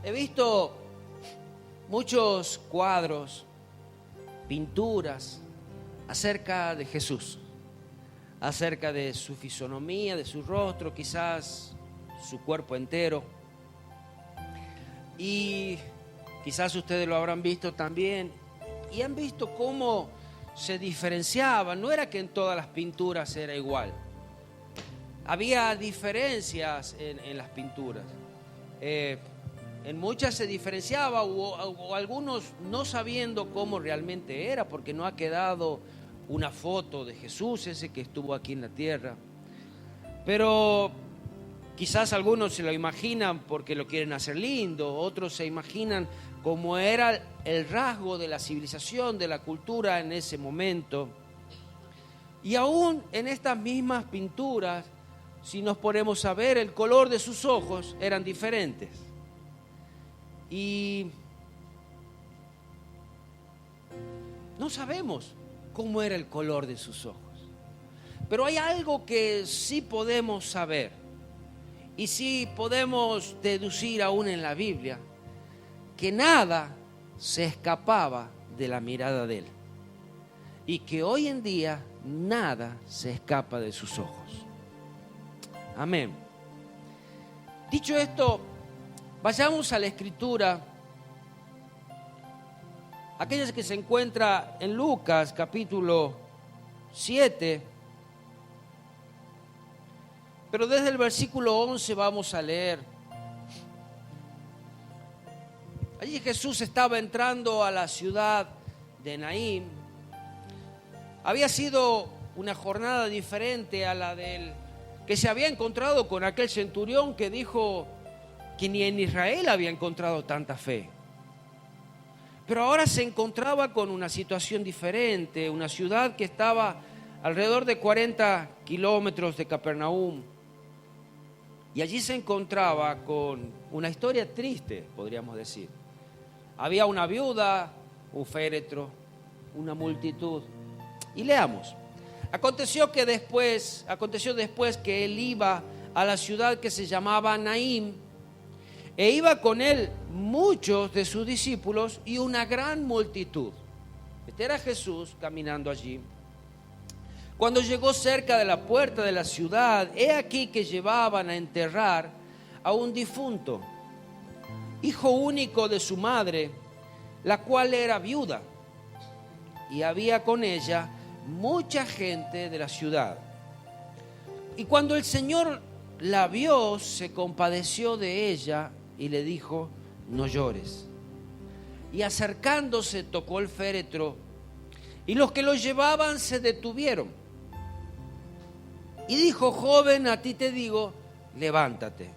He visto muchos cuadros, pinturas acerca de Jesús, acerca de su fisonomía, de su rostro, quizás su cuerpo entero. Y quizás ustedes lo habrán visto también y han visto cómo se diferenciaban. No era que en todas las pinturas era igual. Había diferencias en las pinturas. En muchas se diferenciaba o algunos no sabiendo cómo realmente era, porque no ha quedado una foto de Jesús, ese que estuvo aquí en la tierra. Pero quizás algunos se lo imaginan porque lo quieren hacer lindo, otros se imaginan cómo era el rasgo de la civilización, de la cultura en ese momento. Y aún en estas mismas pinturas, si nos ponemos a ver, el color de sus ojos eran diferentes. Y no sabemos cómo era el color de sus ojos. Pero hay algo que sí podemos saber y sí podemos deducir aún en la Biblia, que nada se escapaba de la mirada de él y que hoy en día nada se escapa de sus ojos. Amén. Dicho esto, vayamos a la Escritura, aquella que se encuentra en Lucas capítulo 7, pero desde el versículo 11 vamos a leer. Allí Jesús estaba entrando a la ciudad de Naín. Había sido una jornada diferente a la del que se había encontrado con aquel centurión que dijo que ni en Israel había encontrado tanta fe. Pero ahora se encontraba con una situación diferente, una ciudad que estaba alrededor de 40 kilómetros de Capernaum. Y allí se encontraba con una historia triste, podríamos decir. Había una viuda, un féretro, una multitud. Y leamos. Aconteció después que él iba a la ciudad que se llamaba Naín, e iba con él muchos de sus discípulos y una gran multitud. Este era Jesús caminando allí. Cuando llegó cerca de la puerta de la ciudad, he aquí que llevaban a enterrar a un difunto, hijo único de su madre, la cual era viuda, y había con ella mucha gente de la ciudad. Y cuando el Señor la vio, se compadeció de ella y le dijo: no llores. Y acercándose tocó el féretro, y los que lo llevaban se detuvieron. Y dijo: joven, a ti te digo, levántate.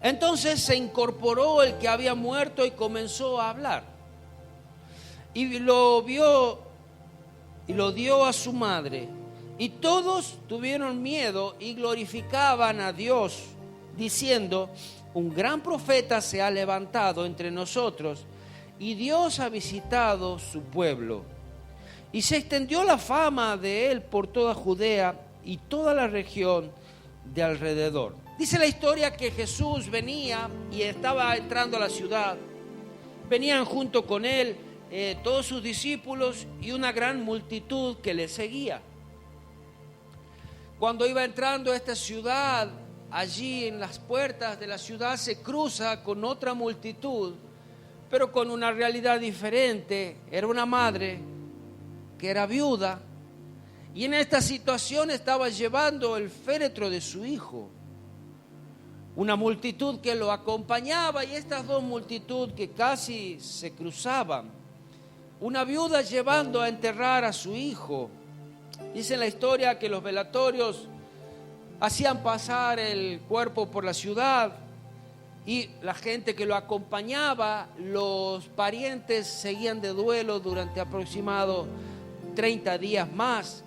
Entonces se incorporó el que había muerto y comenzó a hablar. Y lo vio y lo dio a su madre. Y todos tuvieron miedo y glorificaban a Dios, diciendo: un gran profeta se ha levantado entre nosotros, y Dios ha visitado su pueblo. Y se extendió la fama de él por toda Judea y toda la región de alrededor. Dice la historia que Jesús venía y estaba entrando a la ciudad. Venían junto con él todos sus discípulos y una gran multitud que le seguía. Cuando iba entrando a esta ciudad, allí en las puertas de la ciudad se cruza con otra multitud, pero con una realidad diferente. Era una madre que era viuda y en esta situación estaba llevando el féretro de su hijo. Una multitud que lo acompañaba y estas dos multitudes que casi se cruzaban. Una viuda llevando a enterrar a su hijo. Dice la historia que los velatorios hacían pasar el cuerpo por la ciudad y la gente que lo acompañaba, los parientes seguían de duelo durante aproximado 30 días más.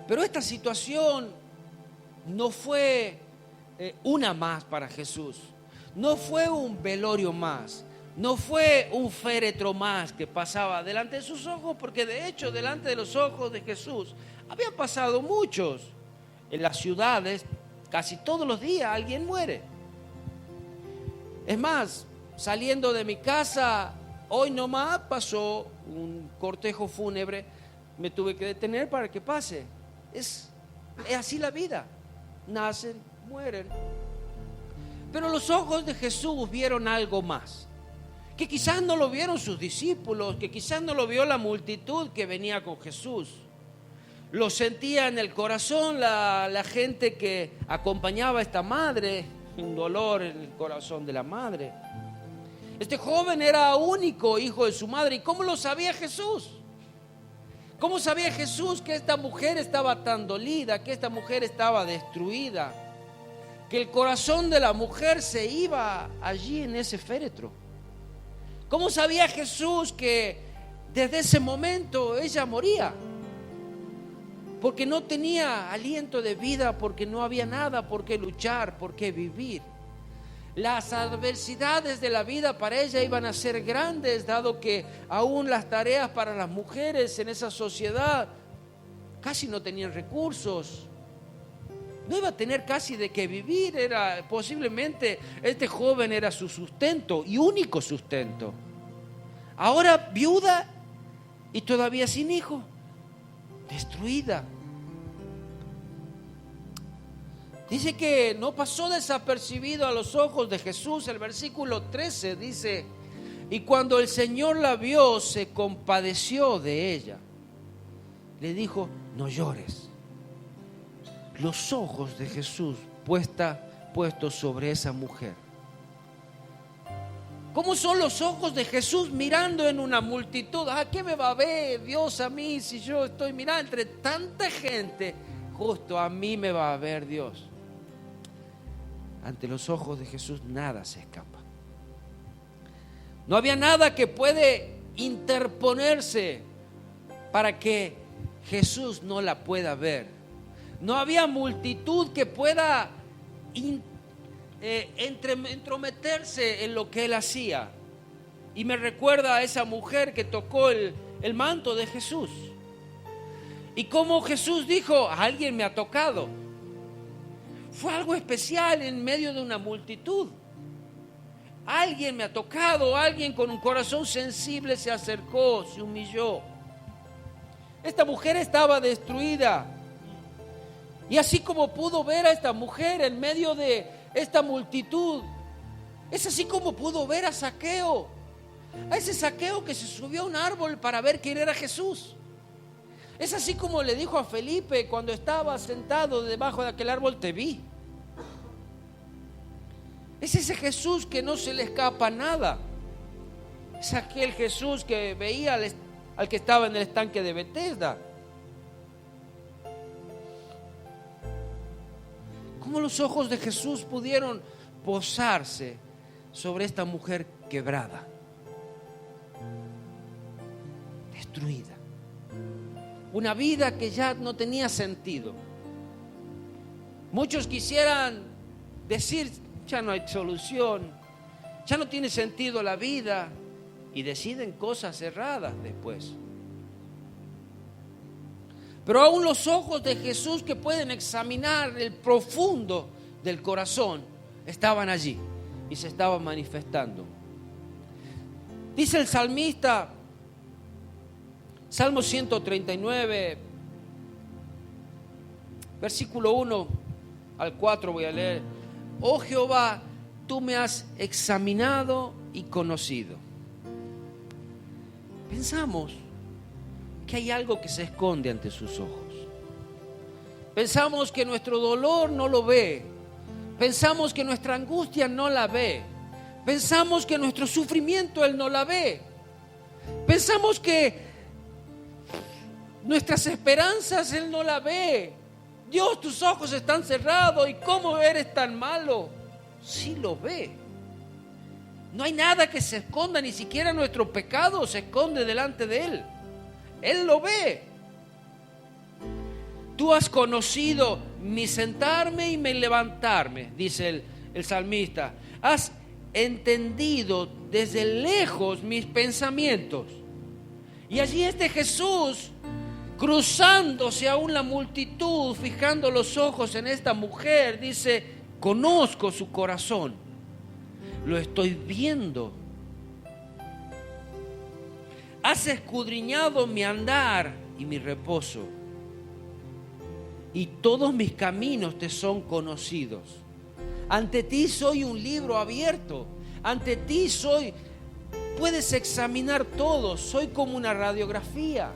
Pero esta situación no fue una más para Jesús, no fue un velorio más, no fue un féretro más que pasaba delante de sus ojos, porque de hecho delante de los ojos de Jesús habían pasado muchos. En las ciudades casi todos los días alguien muere. Es más, saliendo de mi casa, hoy nomás pasó un cortejo fúnebre, me tuve que detener para que pase. Es así la vida, nacen, mueren. Pero los ojos de Jesús vieron algo más, que quizás no lo vieron sus discípulos, que quizás no lo vio la multitud que venía con Jesús. Lo sentía en el corazón la gente que acompañaba a esta madre, un dolor en el corazón de la madre. Este joven era único hijo de su madre. ¿Y cómo lo sabía Jesús? ¿Cómo sabía Jesús que esta mujer estaba tan dolida, que esta mujer estaba destruida, que el corazón de la mujer se iba allí en ese féretro? ¿Cómo sabía Jesús que desde ese momento ella moría? Porque no tenía aliento de vida, porque no había nada por qué luchar, por qué vivir. Las adversidades de la vida para ella iban a ser grandes, dado que aún las tareas para las mujeres en esa sociedad casi no tenían recursos. No iba a tener casi de qué vivir. Posiblemente este joven era su sustento y único sustento. Ahora viuda y todavía sin hijo, destruida. Dice que no pasó desapercibido a los ojos de Jesús. El versículo 13 dice: y cuando el Señor la vio, se compadeció de ella. Le dijo: no llores. Los ojos de Jesús puestos sobre esa mujer. ¿Cómo son los ojos de Jesús mirando en una multitud? ¿Qué me va a ver Dios a mí si yo estoy mirando entre tanta gente? Justo a mí me va a ver Dios. Ante los ojos de Jesús nada se escapa. No había nada que puede interponerse para que Jesús no la pueda ver. No había multitud que pueda entrometerse en lo que él hacía. Y me recuerda a esa mujer que tocó el manto de Jesús. Y como Jesús dijo: alguien me ha tocado. Fue algo especial en medio de una multitud. Alguien me ha tocado, alguien con un corazón sensible se acercó, se humilló. Esta mujer estaba destruida. Y así como pudo ver a esta mujer en medio de esta multitud, es así como pudo ver a Zaqueo. A ese Zaqueo que se subió a un árbol para ver quién era Jesús. Es así como le dijo a Felipe cuando estaba sentado debajo de aquel árbol: te vi. Es ese Jesús que no se le escapa nada. Es aquel Jesús que veía al que estaba en el estanque de Betesda. ¿Cómo los ojos de Jesús pudieron posarse sobre esta mujer quebrada, destruida? Una vida que ya no tenía sentido. Muchos quisieran decir: ya no hay solución, ya no tiene sentido la vida, y deciden cosas erradas después. Pero aún los ojos de Jesús, que pueden examinar el profundo del corazón, estaban allí y se estaban manifestando. Dice el salmista, Salmo 139, versículo 1 al 4 voy a leer: oh Jehová, tú me has examinado y conocido. Pensamos que hay algo que se esconde ante sus ojos. Pensamos que nuestro dolor no lo ve. Pensamos que nuestra angustia no la ve. Pensamos que nuestro sufrimiento Él no la ve. Pensamos que nuestras esperanzas Él no la ve. Dios, tus ojos están cerrados, y cómo eres tan malo. Sí lo ve. No hay nada que se esconda, ni siquiera nuestro pecado se esconde delante de Él. Él lo ve. Tú has conocido mi sentarme y mi levantarme, dice el salmista. Has entendido desde lejos mis pensamientos. Y allí este Jesús, cruzándose aún la multitud, fijando los ojos en esta mujer, dice: conozco su corazón. lo estoy viendo. Has escudriñado mi andar y mi reposo, y todos mis caminos te son conocidos. Ante ti soy un libro abierto, ante ti puedes examinar todo, soy como una radiografía.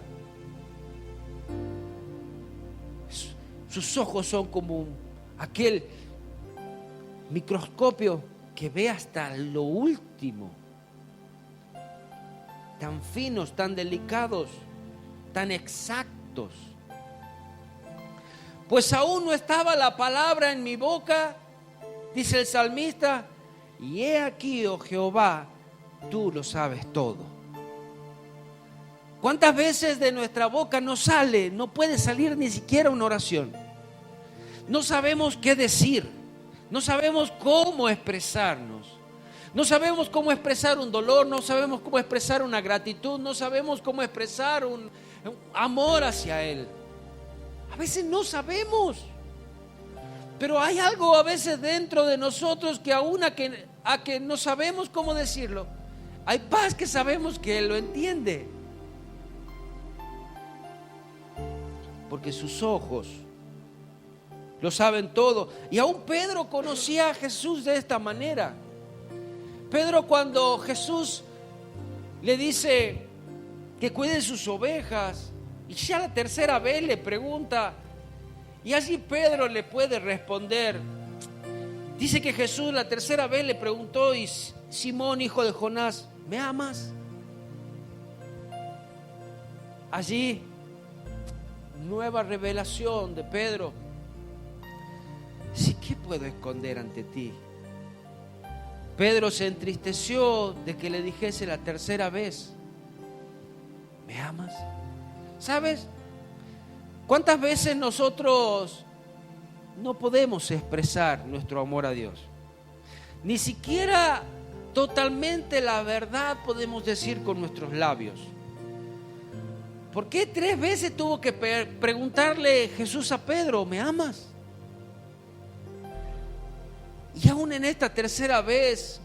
Sus ojos son como aquel microscopio que ve hasta lo último. Tan finos, tan delicados, tan exactos. Pues aún no estaba la palabra en mi boca, dice el salmista, y he aquí, oh Jehová, tú lo sabes todo. ¿Cuántas veces de nuestra boca no puede salir ni siquiera una oración? No sabemos qué decir, no sabemos cómo expresarnos, no sabemos cómo expresar un dolor, no sabemos cómo expresar una gratitud, no sabemos cómo expresar un amor hacia Él. A veces no sabemos, pero hay algo a veces dentro de nosotros que aún a que no sabemos cómo decirlo, hay paz que sabemos que Él lo entiende. Porque sus ojos lo saben todo. Y aún Pedro conocía a Jesús de esta manera. Pedro, cuando Jesús le dice que cuide sus ovejas, y ya la tercera vez le pregunta, y así Pedro le puede responder. Dice que Jesús la tercera vez le preguntó, y Simón, hijo de Jonás, ¿me amas? Allí, nueva revelación de Pedro. Sí, ¿qué puedo esconder ante ti? Pedro se entristeció de que le dijese la tercera vez, ¿me amas? ¿Sabes? ¿Cuántas veces nosotros no podemos expresar nuestro amor a Dios? Ni siquiera totalmente la verdad podemos decir con nuestros labios. ¿Por qué 3 veces tuvo que preguntarle Jesús a Pedro, ¿me amas? Y aún en esta tercera vez,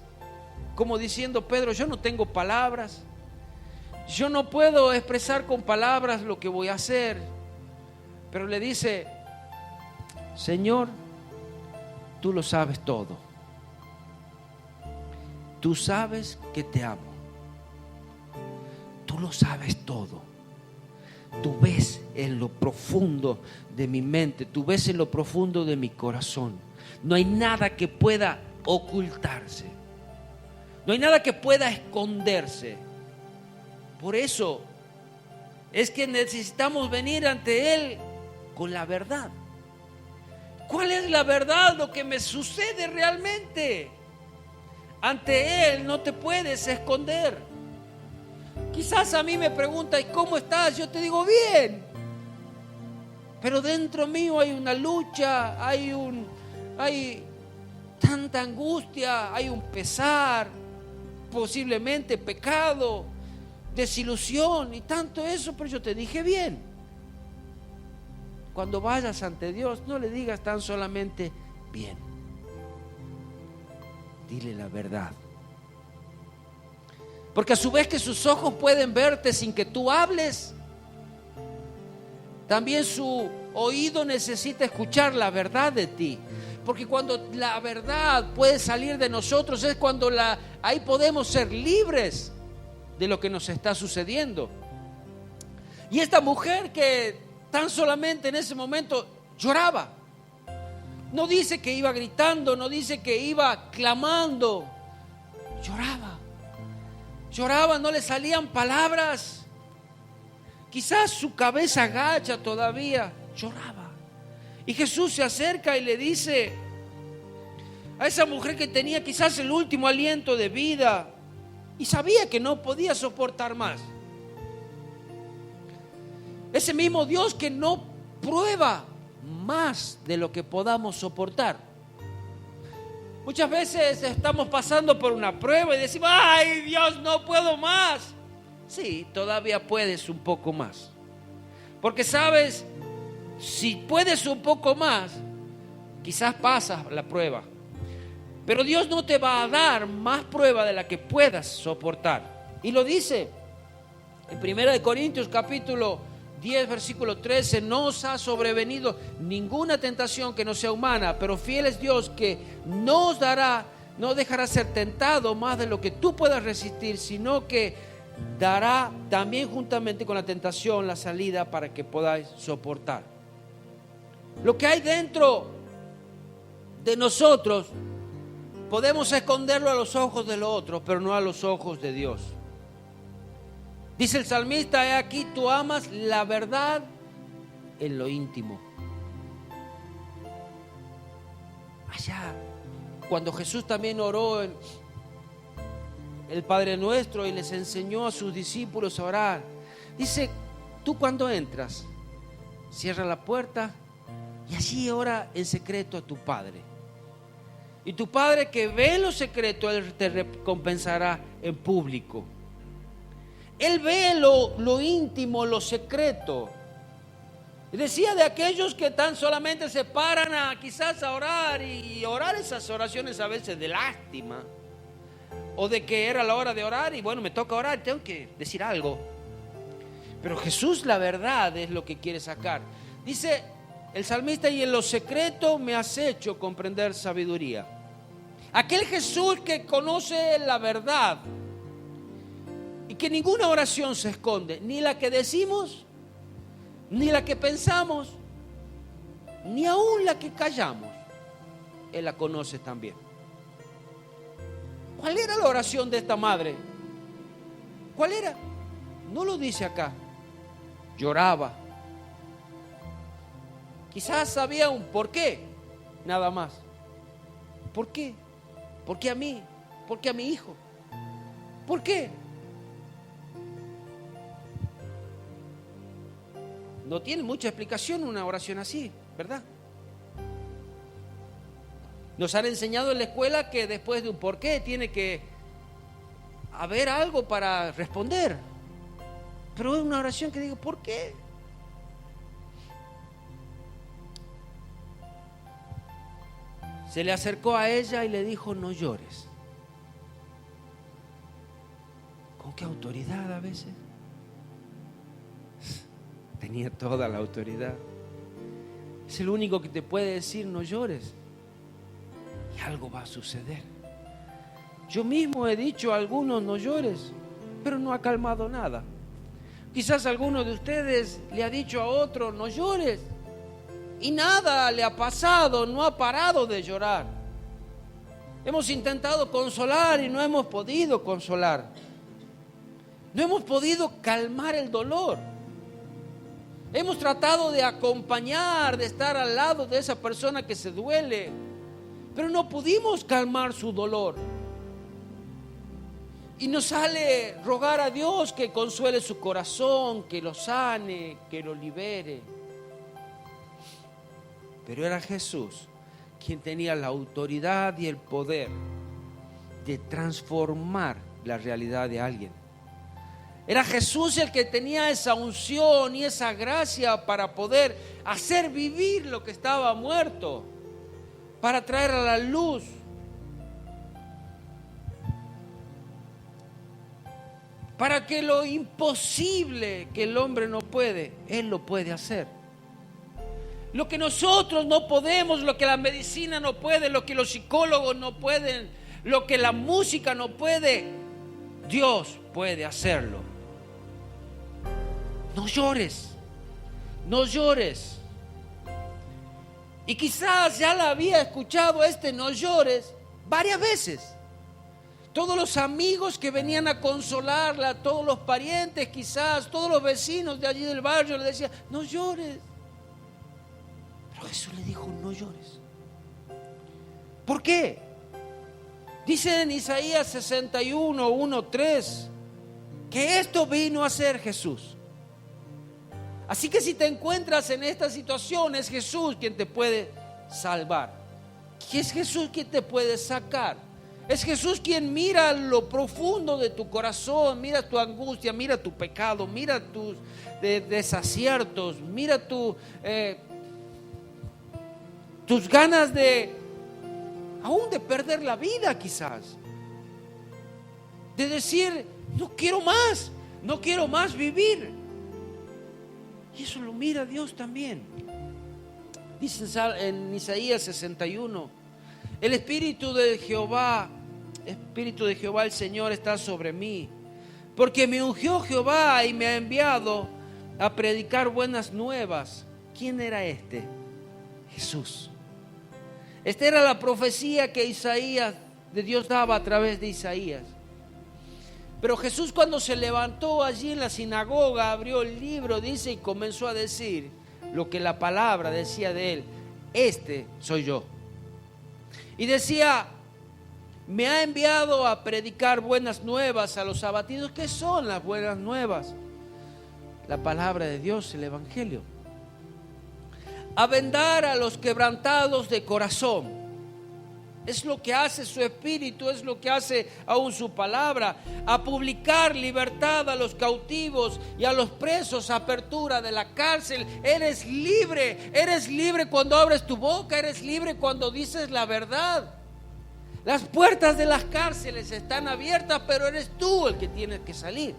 como diciendo, Pedro, yo no tengo palabras, yo no puedo expresar con palabras lo que voy a hacer, pero le dice, Señor, tú lo sabes todo, tú sabes que te amo, tú lo sabes todo, tú ves en lo profundo de mi mente, tú ves en lo profundo de mi corazón. No hay nada que pueda ocultarse. No hay nada que pueda esconderse. Por eso es que necesitamos venir ante Él con la verdad. ¿Cuál es la verdad? Lo que me sucede realmente. Ante Él no te puedes esconder. Quizás a mí me pregunta, ¿y cómo estás? Yo te digo, bien. Pero dentro mío hay una lucha, hay tanta angustia, hay un pesar, posiblemente pecado, desilusión y tanto eso, pero yo te dije bien. Cuando vayas ante Dios, no le digas tan solamente bien. Dile la verdad. Porque a su vez que sus ojos pueden verte sin que tú hables, también su oído necesita escuchar la verdad de ti. Porque cuando la verdad puede salir de nosotros es cuando ahí podemos ser libres de lo que nos está sucediendo. Y esta mujer que tan solamente en ese momento lloraba. No dice que iba gritando, no dice que iba clamando. Lloraba. Lloraba, no le salían palabras. Quizás su cabeza agacha todavía. Lloraba. Y Jesús se acerca y le dice a esa mujer que tenía quizás el último aliento de vida y sabía que no podía soportar más. Ese mismo Dios que no prueba más de lo que podamos soportar. Muchas veces estamos pasando por una prueba y decimos, ¡ay, Dios, no puedo más! Sí, todavía puedes un poco más. Porque sabes, si puedes un poco más, quizás pasas la prueba. Pero Dios no te va a dar más prueba de la que puedas soportar. Y lo dice en 1 Corintios capítulo 10, versículo 13, no os ha sobrevenido ninguna tentación que no sea humana, pero fiel es Dios que no dejará ser tentado más de lo que tú puedas resistir, sino que dará también juntamente con la tentación la salida para que podáis soportar. Lo que hay dentro de nosotros podemos esconderlo a los ojos de los otros, pero no a los ojos de Dios. Dice el salmista, he aquí, tú amas la verdad en lo íntimo. Allá, cuando Jesús también oró en el Padre Nuestro y les enseñó a sus discípulos a orar, dice, tú cuando entras, cierra la puerta y allí ora en secreto a tu Padre. Y tu Padre que ve en lo secreto, Él te recompensará en público. Él ve lo íntimo, lo secreto. Decía de aquellos que tan solamente se paran quizás a orar y orar esas oraciones a veces de lástima. O de que era la hora de orar y bueno, me toca orar, tengo que decir algo. Pero Jesús, la verdad, es lo que quiere sacar. Dice el salmista, y en lo secreto me has hecho comprender sabiduría. Aquel Jesús que conoce la verdad y que ninguna oración se esconde, ni la que decimos, ni la que pensamos, ni aún la que callamos, Él la conoce también. ¿Cuál era la oración de esta madre? ¿Cuál era? No lo dice acá. Lloraba. Quizás sabía un por qué, nada más. ¿Por qué? ¿Por qué a mí? ¿Por qué a mi hijo? ¿Por qué? No tiene mucha explicación una oración así, ¿verdad? Nos han enseñado en la escuela que después de un por qué tiene que haber algo para responder. Pero es una oración que digo, ¿por qué? Se le acercó a ella y le dijo, no llores. ¿Con qué autoridad a veces? Tenía toda la autoridad. Es el único que te puede decir, no llores. Y algo va a suceder. Yo mismo he dicho a algunos, no llores, pero no ha calmado nada. Quizás alguno de ustedes le ha dicho a otro, no llores. Y nada le ha pasado, no ha parado de llorar. Hemos intentado consolar y no hemos podido consolar. No hemos podido calmar el dolor. Hemos tratado de acompañar, de estar al lado de esa persona que se duele, pero no pudimos calmar su dolor. Y nos sale rogar a Dios que consuele su corazón, que lo sane, que lo libere. Pero era Jesús quien tenía la autoridad y el poder de transformar la realidad de alguien. Era Jesús el que tenía esa unción y esa gracia para poder hacer vivir lo que estaba muerto, para traer a la luz. Para que lo imposible que el hombre no puede, Él lo puede hacer. Lo que nosotros no podemos, lo que la medicina no puede, lo que los psicólogos no pueden, lo que la música no puede, Dios puede hacerlo. No llores, no llores. Y quizás ya la había escuchado no llores varias veces. Todos los amigos que venían a consolarla, todos los parientes quizás, todos los vecinos de allí del barrio le decían, no llores. Pero Jesús le dijo, no llores. ¿Por qué? Dice en Isaías 61, 1, 3, que esto vino a hacer Jesús. Así que si te encuentras en esta situación, es Jesús quien te puede salvar. Es Jesús quien te puede sacar. Es Jesús quien mira lo profundo de tu corazón, mira tu angustia, mira tu pecado, mira tus desaciertos, mira tus ganas de aún de perder la vida quizás, de decir, no quiero más vivir. Y eso lo mira Dios también. Dice en Isaías 61, el Espíritu de Jehová el Señor está sobre mí, porque me ungió Jehová y me ha enviado a predicar buenas nuevas. ¿Quién era este? Jesús. Esta era la profecía que Isaías, de Dios daba a través de Isaías. Pero Jesús, cuando se levantó allí en la sinagoga, abrió el libro, dice, y comenzó a decir lo que la palabra decía de él: este soy yo. Y decía, me ha enviado a predicar buenas nuevas a los abatidos. ¿Qué son las buenas nuevas? La palabra de Dios, el Evangelio. A vendar a los quebrantados de corazón. Es lo que hace su Espíritu, es lo que hace aún su palabra. A publicar libertad a los cautivos y a los presos, apertura de la cárcel. Eres libre cuando abres tu boca, eres libre cuando dices la verdad. Las puertas de las cárceles están abiertas, pero eres tú el que tienes que salir,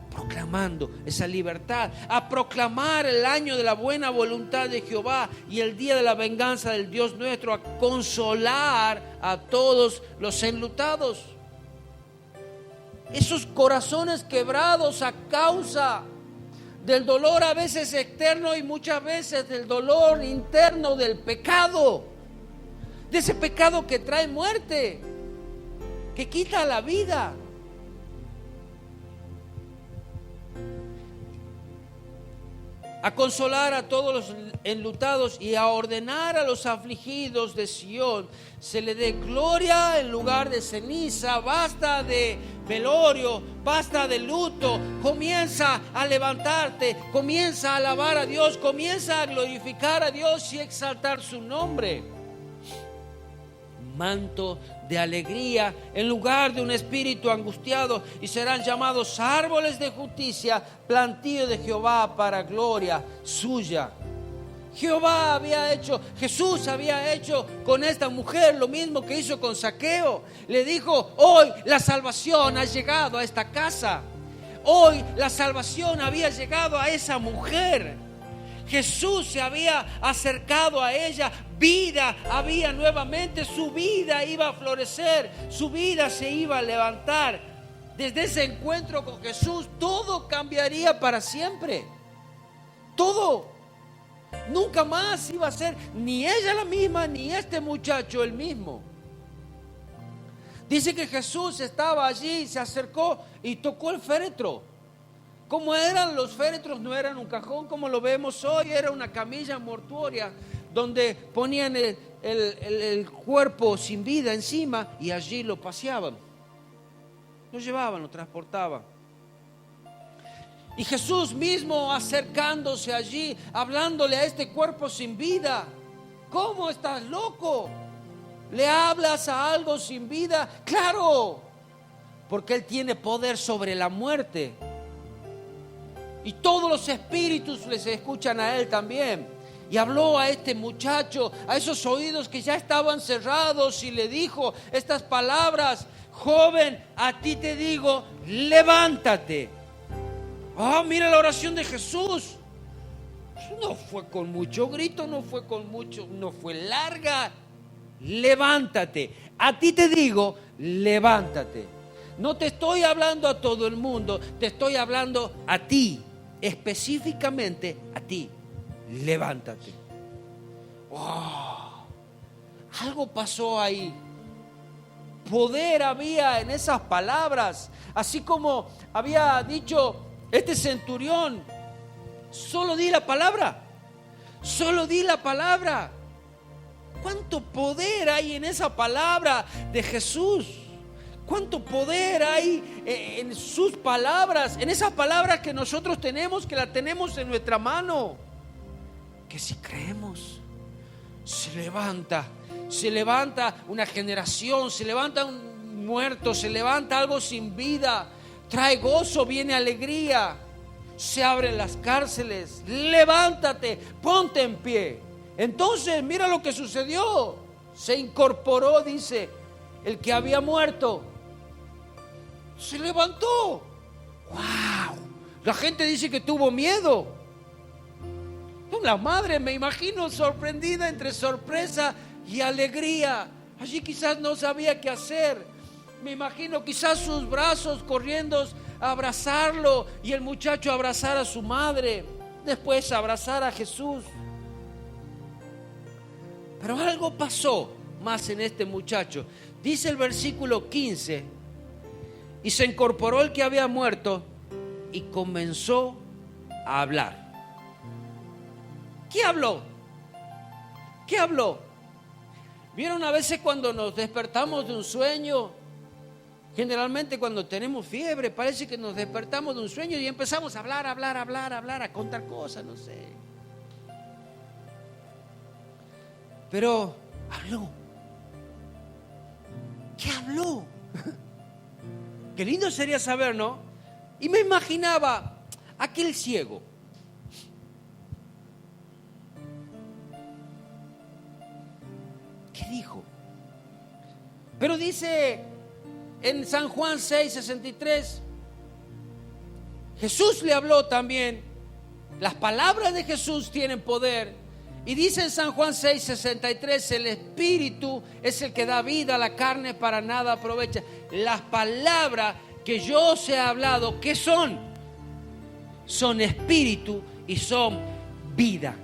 proclamando esa libertad. A proclamar el año de la buena voluntad de Jehová y el día de la venganza del Dios nuestro. A consolar a todos los enlutados. Esos corazones quebrados a causa del dolor, a veces externo y muchas veces del dolor interno del pecado. De ese pecado que trae muerte, que quita la vida. A consolar a todos los enlutados y a ordenar a los afligidos de Sión. Se le dé gloria en lugar de ceniza. Basta de velorio, basta de luto. Comienza a levantarte, comienza a alabar a Dios, comienza a glorificar a Dios y exaltar su nombre. Manto de alegría en lugar de un espíritu angustiado, y serán llamados árboles de justicia, plantío de Jehová para gloria suya. Jesús había hecho con esta mujer lo mismo que hizo con Zaqueo. Le dijo: hoy la salvación ha llegado a esta casa. Hoy la salvación había llegado a esa mujer. Jesús se había acercado a ella, vida había nuevamente, su vida iba a florecer, su vida se iba a levantar. Desde ese encuentro con Jesús, todo cambiaría para siempre. Todo. Nunca más iba a ser ni ella la misma, ni este muchacho el mismo. Dice que Jesús estaba allí, se acercó y tocó el féretro. ¿Cómo eran los féretros? No eran un cajón como lo vemos hoy, era una camilla mortuoria donde ponían el cuerpo sin vida encima y allí lo paseaban. Lo llevaban, lo transportaban. Y Jesús mismo acercándose allí, hablándole a este cuerpo sin vida. ¿Cómo estás loco? ¿Le hablas a algo sin vida? ¡Claro! Porque Él tiene poder sobre la muerte. Y todos los espíritus les escuchan a Él también. Y habló a este muchacho, a esos oídos que ya estaban cerrados, y le dijo estas palabras: joven, a ti te digo, levántate. Mira la oración de Jesús. No fue con mucho grito, no fue larga. Levántate. A ti te digo, levántate. No te estoy hablando a todo el mundo, te estoy hablando a ti. Específicamente a ti, levántate. Algo pasó ahí. Poder había en esas palabras. Así como había dicho este centurión: solo di la palabra. Solo di la palabra. ¿Cuánto poder hay en esa palabra de Jesús? ¿Cuánto poder hay en sus palabras? En esas palabras que nosotros tenemos, que la tenemos en nuestra mano. Que si creemos, se levanta una generación, se levanta un muerto, se levanta algo sin vida. Trae gozo, viene alegría. Se abren las cárceles. Levántate, ponte en pie. Entonces, mira lo que sucedió. Se incorporó, dice, el que había muerto. Se levantó. ¡Wow! La gente dice que tuvo miedo. La madre, me imagino, sorprendida entre sorpresa y alegría. Allí quizás no sabía qué hacer. Me imagino quizás sus brazos corriendo a abrazarlo y el muchacho abrazar a su madre. Después abrazar a Jesús. Pero algo pasó más en este muchacho. Dice el versículo 15: y se incorporó el que había muerto y comenzó a hablar. ¿Qué habló? ¿Qué habló? ¿Vieron a veces cuando nos despertamos de un sueño? Generalmente cuando tenemos fiebre parece que nos despertamos de un sueño y empezamos a hablar, a contar cosas, no sé. Pero habló. ¿Qué habló? Qué lindo sería saber, ¿no? Y me imaginaba aquel ciego. ¿Qué dijo? Pero dice en San Juan 6:63, Jesús le habló también. Las palabras de Jesús tienen poder. Y dice en San Juan 6:63, el Espíritu es el que da vida, a la carne para nada aprovecha. Las palabras que yo os he hablado, ¿qué son? Son espíritu y son vida.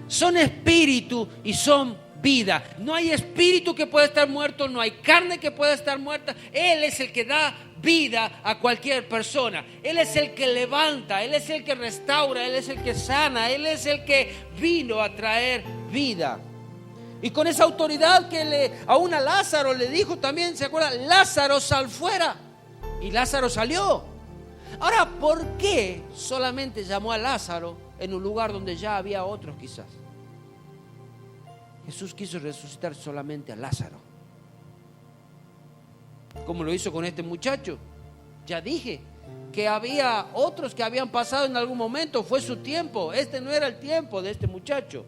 Son espíritu y son vida. No hay espíritu que pueda estar muerto, no hay carne que pueda estar muerta. Él es el que da vida a cualquier persona. Él es el que levanta, Él es el que restaura, Él es el que sana, Él es el que vino a traer vida. Y con esa autoridad que aún a Lázaro le dijo también, ¿se acuerdan? Lázaro, sal fuera. Y Lázaro salió. Ahora, ¿por qué solamente llamó a Lázaro en un lugar donde ya había otros quizás? Jesús quiso resucitar solamente a Lázaro, como lo hizo con este muchacho. Ya dije que había otros que habían pasado en algún momento, fue su tiempo. Este no era el tiempo de este muchacho.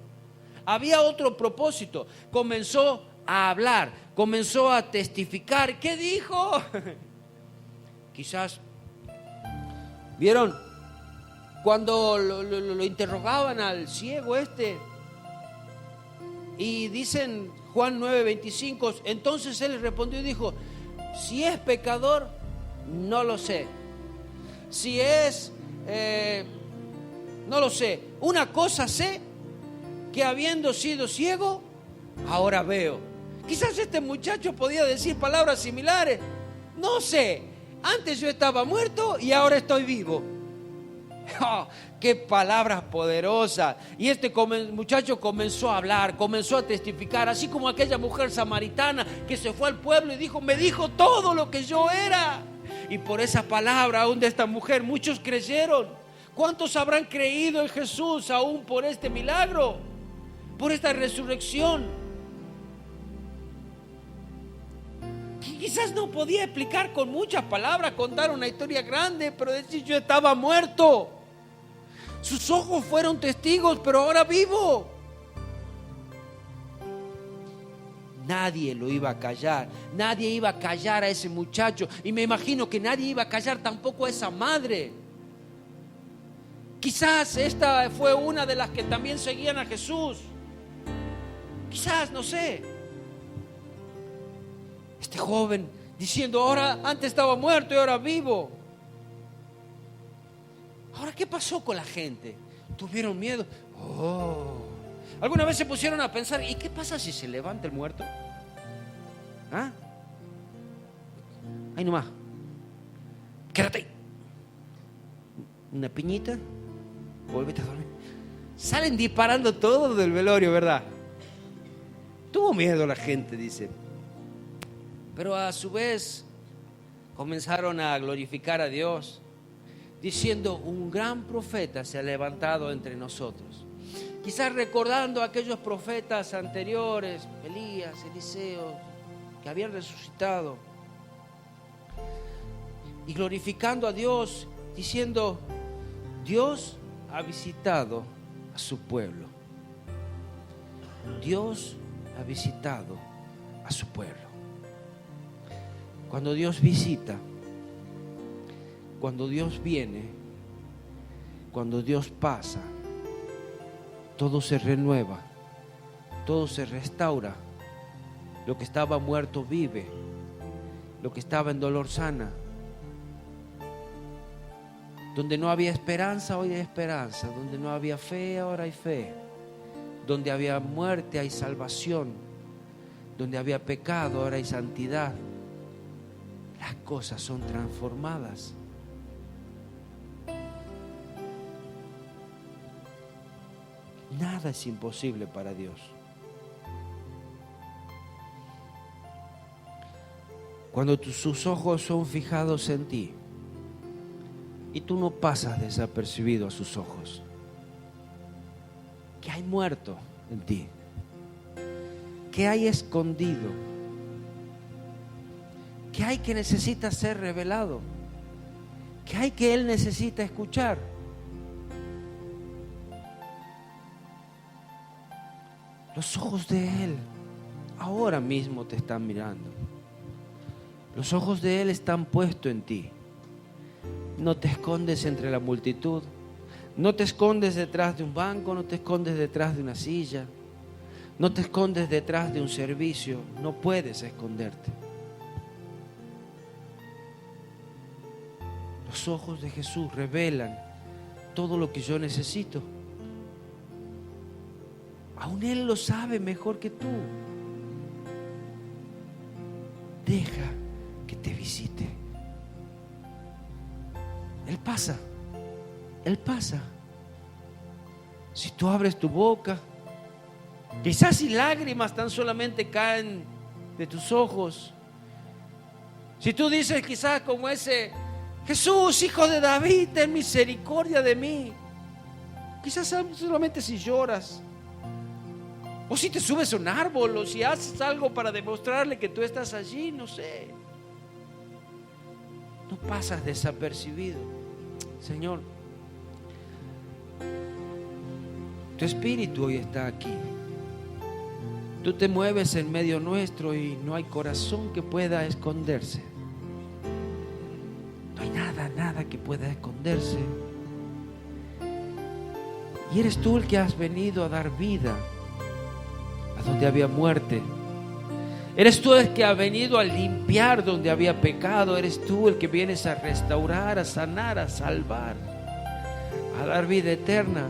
Había otro propósito. Comenzó a hablar, comenzó a testificar. ¿Qué dijo? Quizás, ¿vieron? Cuando lo interrogaban al ciego este, y dicen Juan 9:25, entonces él respondió y dijo, si es pecador, no lo sé. Si es, no lo sé. Una cosa sé, que habiendo sido ciego, ahora veo. Quizás este muchacho podía decir palabras similares. No sé, antes yo estaba muerto y ahora estoy vivo. Oh, qué palabras poderosas. Y este muchacho comenzó a hablar, comenzó a testificar, así como aquella mujer samaritana que se fue al pueblo y dijo, me dijo todo lo que yo era. Y por esa palabra aún de esta mujer muchos creyeron. ¿Cuántos habrán creído en Jesús aún por este milagro, por esta resurrección? Quizás no podía explicar con muchas palabras, contar una historia grande, pero decir yo estaba muerto. Sus ojos fueron testigos, pero ahora vivo. Nadie lo iba a callar, nadie iba a callar a ese muchacho. Y me imagino que nadie iba a callar tampoco a esa madre. Quizás esta fue una de las que también seguían a Jesús. Quizás, no sé. Este joven diciendo, ahora antes estaba muerto y ahora vivo. Ahora, ¿qué pasó con la gente? ¿Tuvieron miedo? Oh. ¿Alguna vez se pusieron a pensar, ¿y qué pasa si se levanta el muerto? ¿Ah? Ahí nomás. Quédate ahí. Una piñita. Vuélvete a dormir. Salen disparando todo del velorio, ¿verdad? Tuvo miedo la gente, dice. Pero a su vez comenzaron a glorificar a Dios, diciendo, un gran profeta se ha levantado entre nosotros. Quizás recordando a aquellos profetas anteriores, Elías, Eliseo, que habían resucitado. Y glorificando a Dios, diciendo, Dios ha visitado a su pueblo. Dios ha visitado a su pueblo. Cuando Dios visita, cuando Dios viene, cuando Dios pasa, todo se renueva, todo se restaura. Lo que estaba muerto vive, lo que estaba en dolor sana. Donde no había esperanza, hoy hay esperanza. Donde no había fe, ahora hay fe. Donde había muerte, hay salvación. Donde había pecado, ahora hay santidad. Las cosas son transformadas. Nada es imposible para Dios. Cuando sus ojos son fijados en ti y tú no pasas desapercibido a sus ojos, ¿qué hay muerto en ti? ¿Qué hay escondido? ¿Qué hay que necesita ser revelado? ¿Qué hay que Él necesita escuchar? Los ojos de Él ahora mismo te están mirando. Los ojos de Él están puestos en ti. No te escondes entre la multitud. No te escondes detrás de un banco. No te escondes detrás de una silla. No te escondes detrás de un servicio. No puedes esconderte. Los ojos de Jesús revelan todo lo que yo necesito. Aún Él lo sabe mejor que tú. Deja que te visite. Él pasa. Él pasa. Si tú abres tu boca, quizás si lágrimas tan solamente caen de tus ojos. Si tú dices quizás como ese: Jesús, hijo de David, ten misericordia de mí. Quizás solamente si lloras, o si te subes a un árbol, o si haces algo para demostrarle que tú estás allí, no sé. No pasas desapercibido. Señor, tu espíritu hoy está aquí. Tú te mueves en medio nuestro y no hay corazón que pueda esconderse. No hay nada que pueda esconderse. Y eres tú el que has venido a dar vida a donde había muerte. Eres tú el que ha venido a limpiar donde había pecado. Eres tú el que vienes a restaurar, a sanar, a salvar, a dar vida eterna.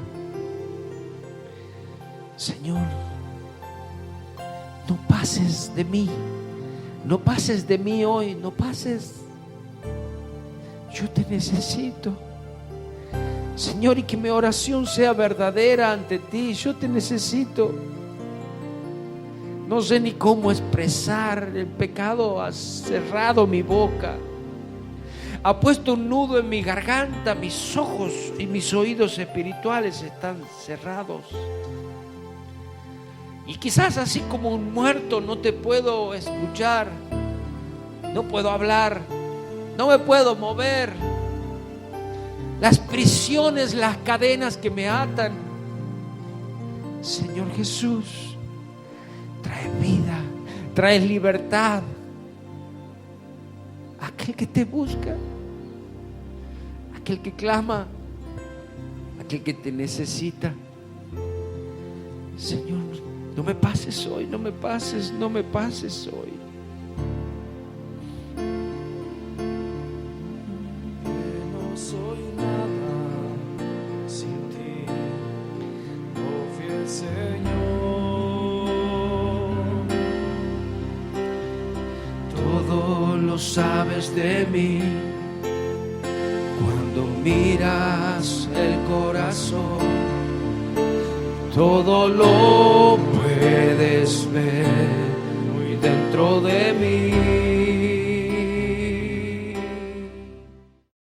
Señor, no pases de mí. No pases de mí hoy. No pases. Yo te necesito. Señor, y que mi oración sea verdadera ante ti. Yo te necesito. No sé ni cómo expresar. El pecado ha cerrado mi boca. Ha puesto un nudo en mi garganta. Mis ojos y mis oídos espirituales están cerrados. Y quizás así como un muerto no te puedo escuchar. No puedo hablar. No me puedo mover. Las prisiones, las cadenas que me atan. Señor Jesús, trae vida, trae libertad. Aquel que te busca, aquel que clama, aquel que te necesita. Señor, no me pases hoy, no me pases, no me pases hoy. No soy nada sin ti, oh fiel Señor. Todo lo sabes de mí cuando miras el corazón. Todo lo puedes ver muy dentro de mí.